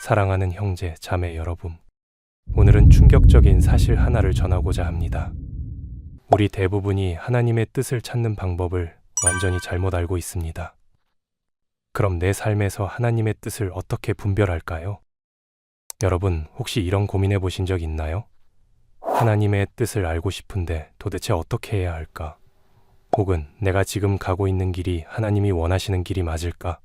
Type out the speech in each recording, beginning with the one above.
사랑하는 형제, 자매 여러분, 오늘은 충격적인 사실 하나를 전하고자 합니다. 우리 대부분이 하나님의 뜻을 찾는 방법을 완전히 잘못 알고 있습니다. 그럼 내 삶에서 하나님의 뜻을 어떻게 분별할까요? 여러분, 혹시 이런 고민해 보신 적 있나요? 하나님의 뜻을 알고 싶은데 도대체 어떻게 해야 할까? 혹은 내가 지금 가고 있는 길이 하나님이 원하시는 길이 맞을까?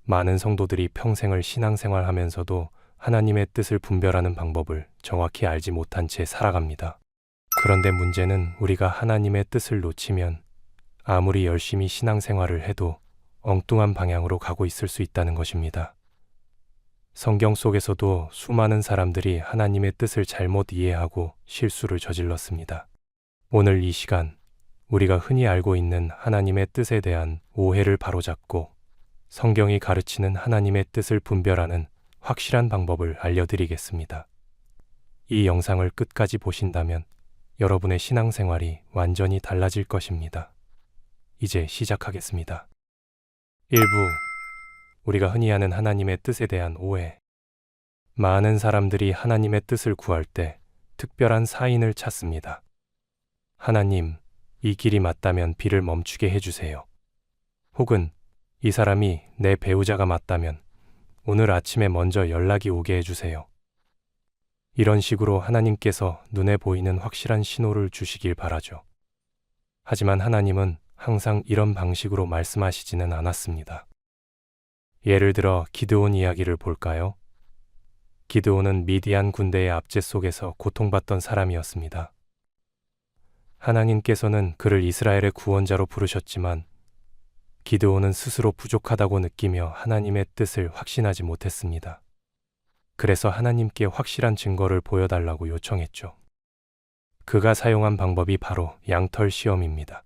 많은 성도들이 평생을 신앙생활 하면서도 하나님의 뜻을 분별하는 방법을 정확히 알지 못한 채 살아갑니다. 그런데 문제는 우리가 하나님의 뜻을 놓치면 아무리 열심히 신앙생활을 해도 엉뚱한 방향으로 가고 있을 수 있다는 것입니다. 성경 속에서도 수많은 사람들이 하나님의 뜻을 잘못 이해하고 실수를 저질렀습니다. 오늘 이 시간, 우리가 흔히 알고 있는 하나님의 뜻에 대한 오해를 바로잡고 성경이 가르치는 하나님의 뜻을 분별하는 확실한 방법을 알려드리겠습니다. 이 영상을 끝까지 보신다면 여러분의 신앙생활이 완전히 달라질 것입니다. 이제 시작하겠습니다. 1부, 우리가 흔히 아는 하나님의 뜻에 대한 오해. 많은 사람들이 하나님의 뜻을 구할 때 특별한 사인을 찾습니다. 하나님, 이 길이 맞다면 비를 멈추게 해주세요. 혹은 이 사람이 내 배우자가 맞다면 오늘 아침에 먼저 연락이 오게 해주세요. 이런 식으로 하나님께서 눈에 보이는 확실한 신호를 주시길 바라죠. 하지만 하나님은 항상 이런 방식으로 말씀하시지는 않았습니다. 예를 들어 기드온 이야기를 볼까요? 기드온은 미디안 군대의 압제 속에서 고통받던 사람이었습니다. 하나님께서는 그를 이스라엘의 구원자로 부르셨지만 기드온은 스스로 부족하다고 느끼며 하나님의 뜻을 확신하지 못했습니다. 그래서 하나님께 확실한 증거를 보여달라고 요청했죠. 그가 사용한 방법이 바로 양털 시험입니다.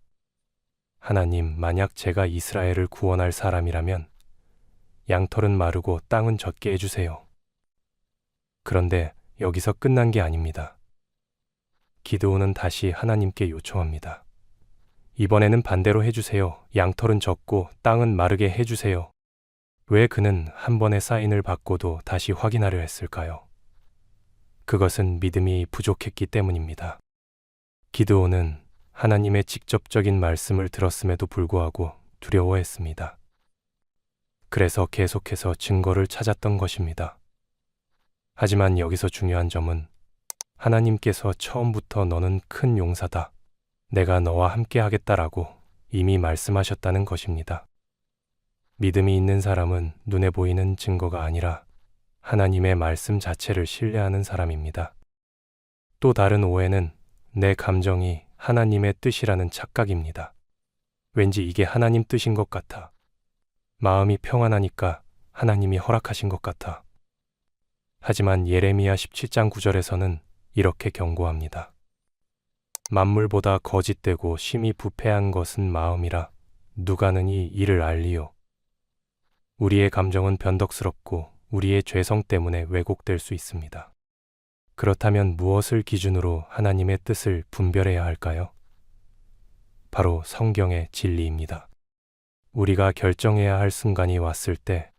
하나님, 만약 제가 이스라엘을 구원할 사람이라면 양털은 마르고 땅은 젖게 해주세요. 그런데 여기서 끝난 게 아닙니다. 기드온은 다시 하나님께 요청합니다. 이번에는 반대로 해주세요. 양털은 젖고 땅은 마르게 해주세요. 왜 그는 한 번의 사인을 받고도 다시 확인하려 했을까요? 그것은 믿음이 부족했기 때문입니다. 기드온은 하나님의 직접적인 말씀을 들었음에도 불구하고 두려워했습니다. 그래서 계속해서 증거를 찾았던 것입니다. 하지만 여기서 중요한 점은 하나님께서 처음부터 너는 큰 용사다, 내가 너와 함께 하겠다라고 이미 말씀하셨다는 것입니다. 믿음이 있는 사람은 눈에 보이는 증거가 아니라 하나님의 말씀 자체를 신뢰하는 사람입니다. 또 다른 오해는 내 감정이 하나님의 뜻이라는 착각입니다. 왠지 이게 하나님 뜻인 것 같아. 마음이 평안하니까 하나님이 허락하신 것 같아. 하지만 예레미야 17장 9절에서는 이렇게 경고합니다. 만물보다 거짓되고 심히 부패한 것은 마음이라 누가 능히 이를 알리요. 우리의 감정은 변덕스럽고 우리의 죄성 때문에 왜곡될 수 있습니다. 그렇다면 무엇을 기준으로 하나님의 뜻을 분별해야 할까요? 바로 성경의 진리입니다. 우리가 결정해야 할 순간이 왔을 때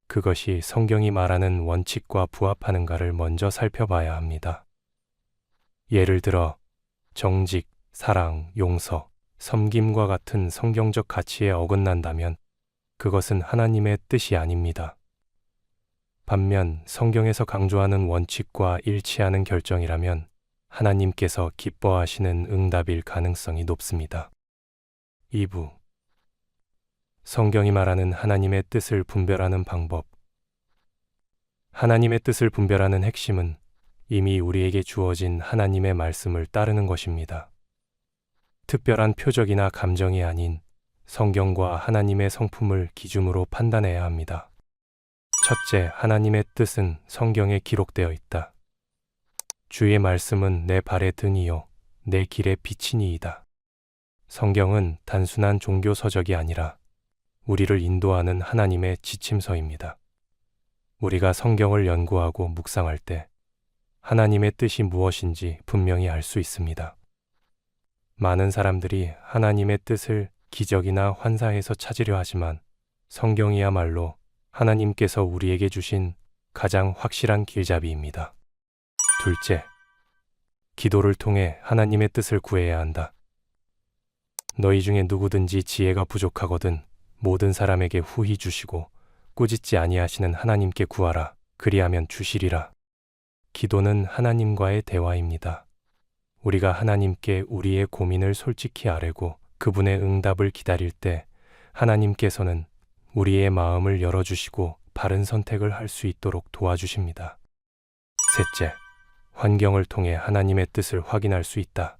그것이 성경이 말하는 원칙과 부합하는가를 먼저 살펴봐야 합니다. 예를 들어 정직, 사랑, 용서, 섬김과 같은 성경적 가치에 어긋난다면 그것은 하나님의 뜻이 아닙니다. 반면 성경에서 강조하는 원칙과 일치하는 결정이라면 하나님께서 기뻐하시는 응답일 가능성이 높습니다. 2부, 성경이 말하는 하나님의 뜻을 분별하는 방법. 하나님의 뜻을 분별하는 핵심은 이미 우리에게 주어진 하나님의 말씀을 따르는 것입니다. 특별한 표적이나 감정이 아닌 성경과 하나님의 성품을 기준으로 판단해야 합니다. 첫째, 하나님의 뜻은 성경에 기록되어 있다. 주의 말씀은 내 발의 등이요 내 길의 빛이니이다. 성경은 단순한 종교 서적이 아니라 우리를 인도하는 하나님의 지침서입니다. 우리가 성경을 연구하고 묵상할 때 하나님의 뜻이 무엇인지 분명히 알 수 있습니다. 많은 사람들이 하나님의 뜻을 기적이나 환상에서 찾으려 하지만 성경이야말로 하나님께서 우리에게 주신 가장 확실한 길잡이입니다. 둘째, 기도를 통해 하나님의 뜻을 구해야 한다. 너희 중에 누구든지 지혜가 부족하거든 모든 사람에게 후히 주시고 꾸짖지 아니하시는 하나님께 구하라. 그리하면 주시리라. 기도는 하나님과의 대화입니다. 우리가 하나님께 우리의 고민을 솔직히 아뢰고 그분의 응답을 기다릴 때 하나님께서는 우리의 마음을 열어주시고 바른 선택을 할 수 있도록 도와주십니다. 셋째, 환경을 통해 하나님의 뜻을 확인할 수 있다.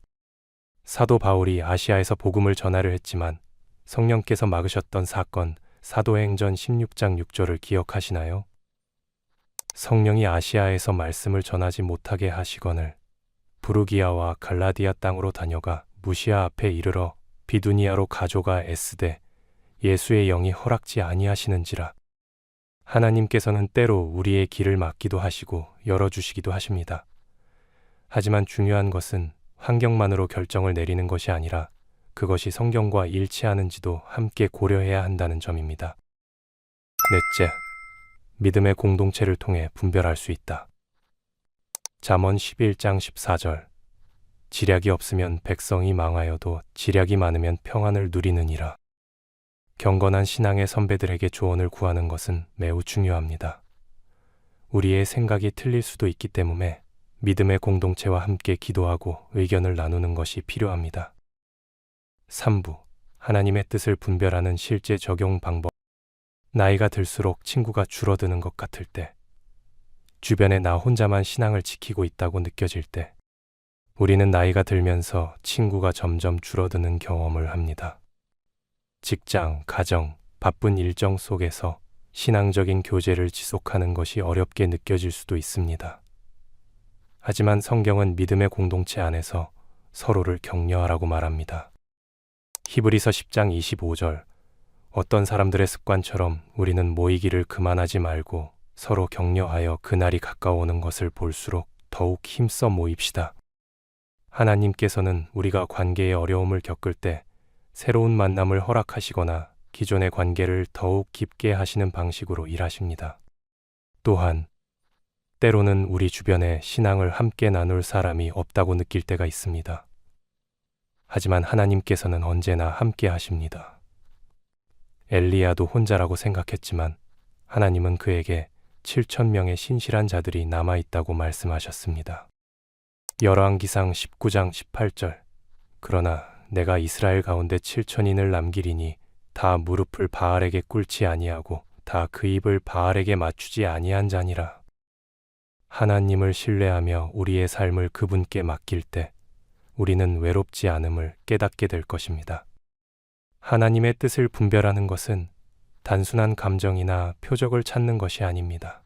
사도 바울이 아시아에서 복음을 전하려 했지만 성령께서 막으셨던 사건, 사도행전 16장 6절을 기억하시나요? 성령이 아시아에서 말씀을 전하지 못하게 하시거늘 부르기아와 갈라디아 땅으로 다녀가 무시아 앞에 이르러 비두니아로 가져가 애쓰되 예수의 영이 허락지 아니하시는지라. 하나님께서는 때로 우리의 길을 막기도 하시고 열어주시기도 하십니다. 하지만 중요한 것은 환경만으로 결정을 내리는 것이 아니라 그것이 성경과 일치하는지도 함께 고려해야 한다는 점입니다. 넷째, 믿음의 공동체를 통해 분별할 수 있다. 잠언 11장 14절. 지략이 없으면 백성이 망하여도 지략이 많으면 평안을 누리느니라. 경건한 신앙의 선배들에게 조언을 구하는 것은 매우 중요합니다. 우리의 생각이 틀릴 수도 있기 때문에 믿음의 공동체와 함께 기도하고 의견을 나누는 것이 필요합니다. 3부. 하나님의 뜻을 분별하는 실제 적용 방법. 나이가 들수록 친구가 줄어드는 것 같을 때, 주변에 나 혼자만 신앙을 지키고 있다고 느껴질 때, 우리는 나이가 들면서 친구가 점점 줄어드는 경험을 합니다. 직장, 가정, 바쁜 일정 속에서 신앙적인 교제를 지속하는 것이 어렵게 느껴질 수도 있습니다. 하지만 성경은 믿음의 공동체 안에서 서로를 격려하라고 말합니다. 히브리서 10장 25절. 어떤 사람들의 습관처럼 우리는 모이기를 그만하지 말고 서로 격려하여 그날이 가까워오는 것을 볼수록 더욱 힘써 모입시다. 하나님께서는 우리가 관계에 어려움을 겪을 때 새로운 만남을 허락하시거나 기존의 관계를 더욱 깊게 하시는 방식으로 일하십니다. 또한 때로는 우리 주변에 신앙을 함께 나눌 사람이 없다고 느낄 때가 있습니다. 하지만 하나님께서는 언제나 함께 하십니다. 엘리야도 혼자라고 생각했지만 하나님은 그에게 7,000명의 신실한 자들이 남아있다고 말씀하셨습니다. 열왕기상 19장 18절. 그러나 내가 이스라엘 가운데 7,000인을 남기리니 다 무릎을 바알에게 꿇지 아니하고 다 그 입을 바알에게 맞추지 아니한 자니라. 하나님을 신뢰하며 우리의 삶을 그분께 맡길 때 우리는 외롭지 않음을 깨닫게 될 것입니다. 하나님의 뜻을 분별하는 것은 단순한 감정이나 표적을 찾는 것이 아닙니다.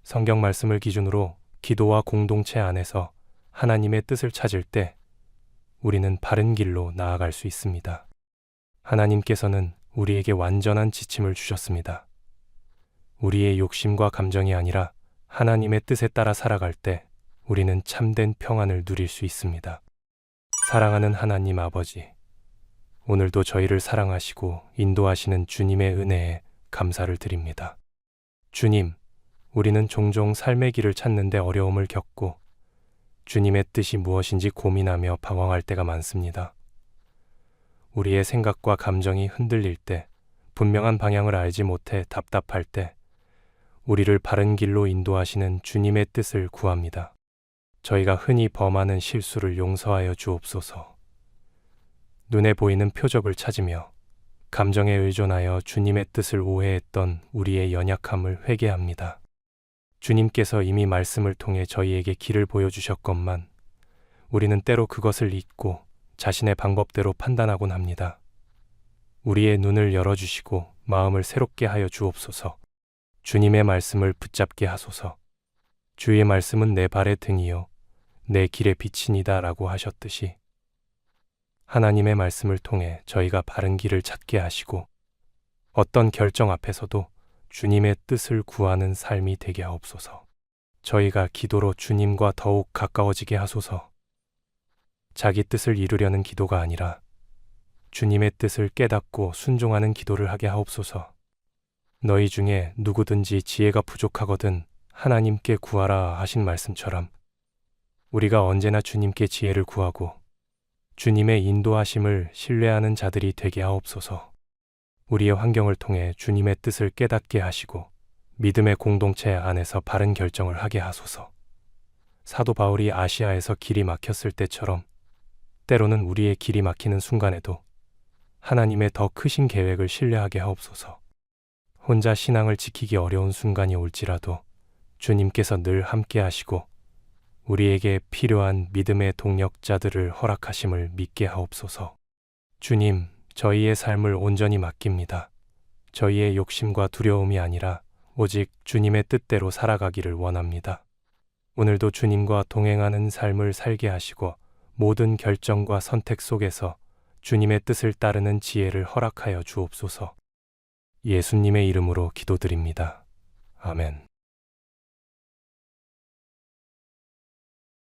성경 말씀을 기준으로 기도와 공동체 안에서 하나님의 뜻을 찾을 때 우리는 바른 길로 나아갈 수 있습니다. 하나님께서는 우리에게 완전한 지침을 주셨습니다. 우리의 욕심과 감정이 아니라 하나님의 뜻에 따라 살아갈 때 우리는 참된 평안을 누릴 수 있습니다. 사랑하는 하나님 아버지, 오늘도 저희를 사랑하시고 인도하시는 주님의 은혜에 감사를 드립니다. 주님, 우리는 종종 삶의 길을 찾는데 어려움을 겪고 주님의 뜻이 무엇인지 고민하며 방황할 때가 많습니다. 우리의 생각과 감정이 흔들릴 때, 분명한 방향을 알지 못해 답답할 때, 우리를 바른 길로 인도하시는 주님의 뜻을 구합니다. 저희가 흔히 범하는 실수를 용서하여 주옵소서. 눈에 보이는 표적을 찾으며 감정에 의존하여 주님의 뜻을 오해했던 우리의 연약함을 회개합니다. 주님께서 이미 말씀을 통해 저희에게 길을 보여주셨건만 우리는 때로 그것을 잊고 자신의 방법대로 판단하곤 합니다. 우리의 눈을 열어주시고 마음을 새롭게 하여 주옵소서. 주님의 말씀을 붙잡게 하소서. 주의 말씀은 내 발의 등이요 내 길의 빛이니다 라고 하셨듯이 하나님의 말씀을 통해 저희가 바른 길을 찾게 하시고 어떤 결정 앞에서도 주님의 뜻을 구하는 삶이 되게 하옵소서. 저희가 기도로 주님과 더욱 가까워지게 하소서. 자기 뜻을 이루려는 기도가 아니라 주님의 뜻을 깨닫고 순종하는 기도를 하게 하옵소서. 너희 중에 누구든지 지혜가 부족하거든 하나님께 구하라 하신 말씀처럼 우리가 언제나 주님께 지혜를 구하고 주님의 인도하심을 신뢰하는 자들이 되게 하옵소서. 우리의 환경을 통해 주님의 뜻을 깨닫게 하시고 믿음의 공동체 안에서 바른 결정을 하게 하소서. 사도 바울이 아시아에서 길이 막혔을 때처럼 때로는 우리의 길이 막히는 순간에도 하나님의 더 크신 계획을 신뢰하게 하옵소서. 혼자 신앙을 지키기 어려운 순간이 올지라도 주님께서 늘 함께 하시고 우리에게 필요한 믿음의 동력자들을 허락하심을 믿게 하옵소서. 주님, 저희의 삶을 온전히 맡깁니다. 저희의 욕심과 두려움이 아니라 오직 주님의 뜻대로 살아가기를 원합니다. 오늘도 주님과 동행하는 삶을 살게 하시고 모든 결정과 선택 속에서 주님의 뜻을 따르는 지혜를 허락하여 주옵소서. 예수님의 이름으로 기도드립니다. 아멘.